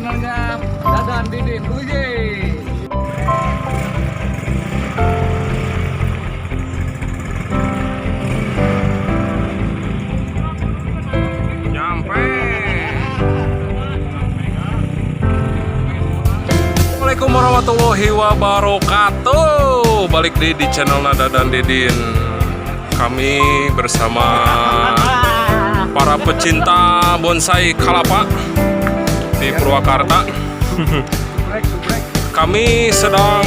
channelnya Dadan Didin. Uye. Nyampe. Assalamualaikum warahmatullahi wabarakatuh. Balik di channel Dadan Didin. Kami bersama para pecinta bonsai kalapa di Purwakarta. Kami sedang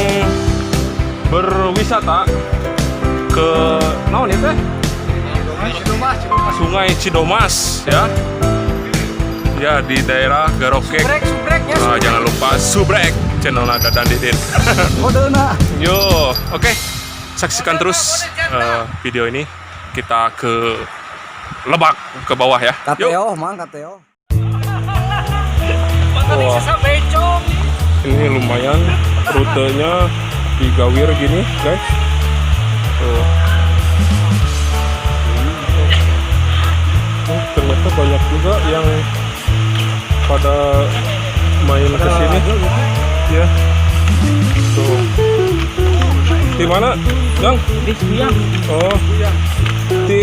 berwisata ke naon itu? Sungai Cidomas ya. Ya di daerah Garokek. Nah, jangan lupa subrek channel Dadan Didin. Yo, oke. Saksikan terus video ini. Kita ke Lebak ke bawah ya. Kateo, mang Kateo. Wah, ini lumayan rutenya digawir gini guys. Oh, ternyata banyak juga yang pada main ke sini ya. Tuh. Di mana, Gang? Di Suyang. Oh. Di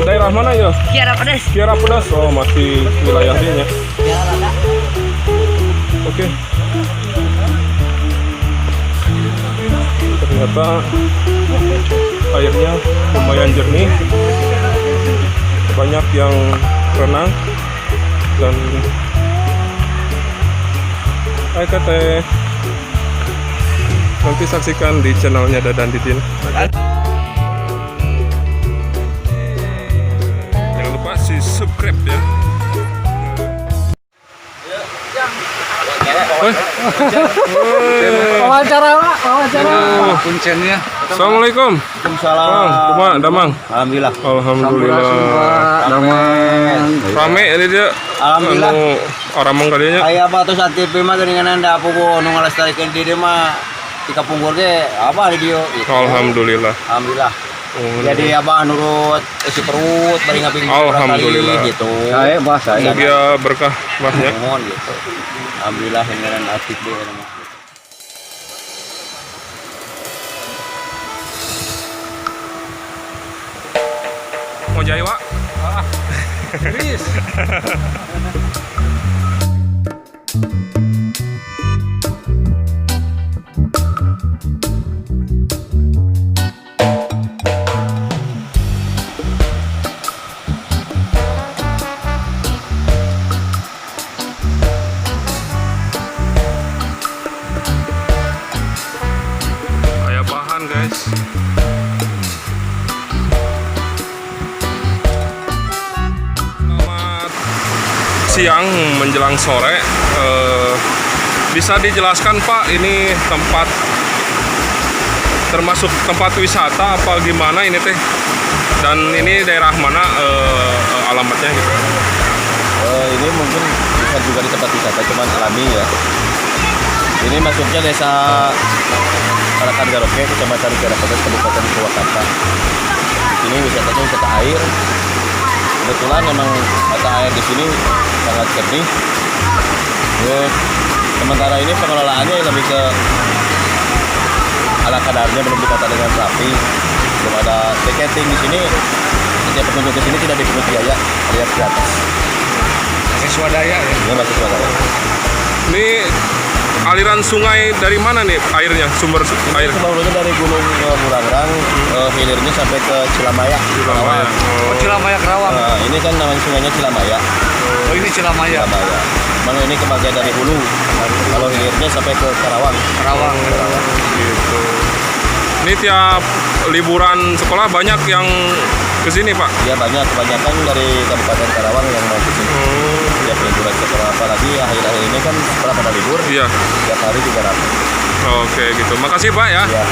daerah mana ya? Kiara Pedas. Kiara Pedas. Oh, masih wilayah dia. Oke. Ternyata airnya lumayan jernih. Banyak yang renang dan teh. Nanti saksikan di channelnya Dadan Didin. Jangan lupa subscribe ya. Wawancara, Pak. Wawancara. Kuncennya. Assalamualaikum. Waalaikumsalam. Bang, kumaha damang? Alhamdulillah. Alhamdulillah. Damang. Rame ini dia. Alhamdulillah. Orang kalinya. Aya apa tuh saat TV mah geuningan anda apa ku nu ngalestarikeun diri mah di kampung gue apa di dia gitu. Alhamdulillah. Alhamdulillah. Jadi abah nurut isi perut bari ngaping Alhamdulillah. gitu. Saya bahasa Semoga berkah mahnya. mohon gitu. Alhamdulillah dengan aktif deh mah. Mau jaya, Wak? Bis. Kayak bahan, guys. Selamat siang menjelang sore. Bisa dijelaskan, Pak, ini tempat termasuk tempat wisata apa gimana ini teh? Dan ini daerah mana alamatnya gitu? Ini mungkin bisa juga di tempat wisata cuman alami ya. Ini masuknya desa Karakan Garoke, Kecamatan Kiara Pedas, Kabupaten Purwakarta. Ini wisatanya wisata air. Kebetulan memang mata air di sini sangat jernih. Sementara ini pengelolaannya lebih ke ala kadarnya, belum ditata dengan rapi. Belum ada tiketing di sini. Setiap pengunjung ke sini tidak dipungut biaya, lihat di atas. Masih swadaya ya. Ini masih swadaya. Ini aliran sungai dari mana nih airnya? Sumber air? Sebelumnya dari Gunung Burangrang, hilirnya sampai ke Cilamaya. Cilamaya. Oh, Cilamaya Kerawang. Ini kan namanya sungainya Cilamaya. Oh, ini Cilamaya. Cilamaya. Mana ini kebagian dari hulu. Kalau hilirnya sampai ke Karawang. Kerawang. Gitu. Ini tiap liburan sekolah banyak yang kesini, Pak. Ya banyak, kebanyakan dari Kabupaten Karawang yang mau ke sini. Tiap liburan sekolah, apalagi akhir-akhir ini kan sekolah pada libur. Iya. Tiap hari juga ramai. Oke, gitu. Makasih, Pak ya. Iya.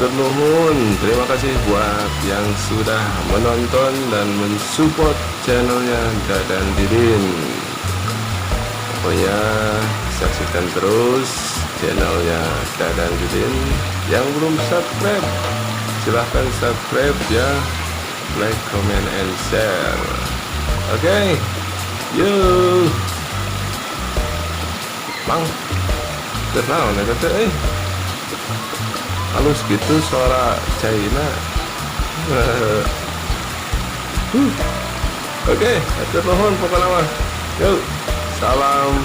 Hatur nuhun. Terima kasih buat yang sudah menonton dan mensupport channelnya Dadan Didin. Pokoknya saksikan terus channelnya Dadan Didin. Yang belum subscribe, silahkan subscribe ya. Like, comment, and share. Oke, yuk. Mang, kenal nih kata halus gitu suara China. Oke, atur nuhun pokoknya mah. Yuk, salam.